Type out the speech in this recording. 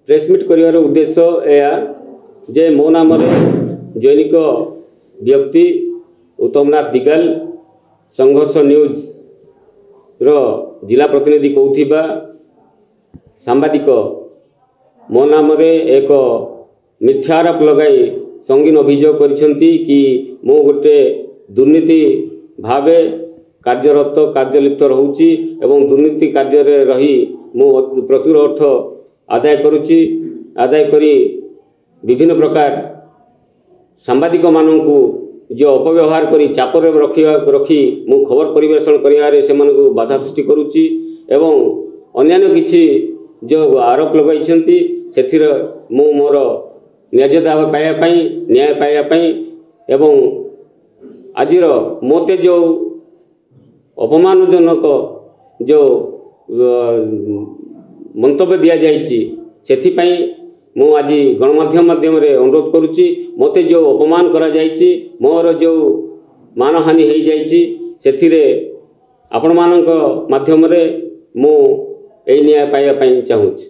Press meet कर उद्देश्य या जे मो नाम जैनिक व्यक्ति उत्तमनाथ दिगाल संघर्ष न्यूज रो जिला प्रतिनिधि कहूथिबा सांबादिक मो नाम एक मिथ्या आरोप लगाई संगीन अभियोग करिसेंती कि मो गोटे दुर्नीति भावे कार्यरत कार्यलिप्त रहउची एवं दुर्नीति कार्य रे रही मो प्रचुर अर्थ आदाय करुची। आदाय करी विभिन्न प्रकार सांबादिक मानू जो अपव्यवहार करी चापर रखी मु खबर परिवेषण करियारे से मानकु बाधा सृष्टि करुची एवं अन्यान्य किछि जो आरोप लगाइछंती सेथिर मु मोर न्यायता पाइबा पई न्याय पाइबा पई एवं आजिर मोते जो अपमानजनक जो मंतव्य दिया जाइछि सेथि पई मु आज गणमाध्यम माध्यम रे अनुरोध करुच्ची मते जो अपमान करा जाइछि मोर जो मानहानि हो जाइछि सेथिरे आपण मानक माध्यम रे मु ए न्याय पाइबा पई चाहूछि।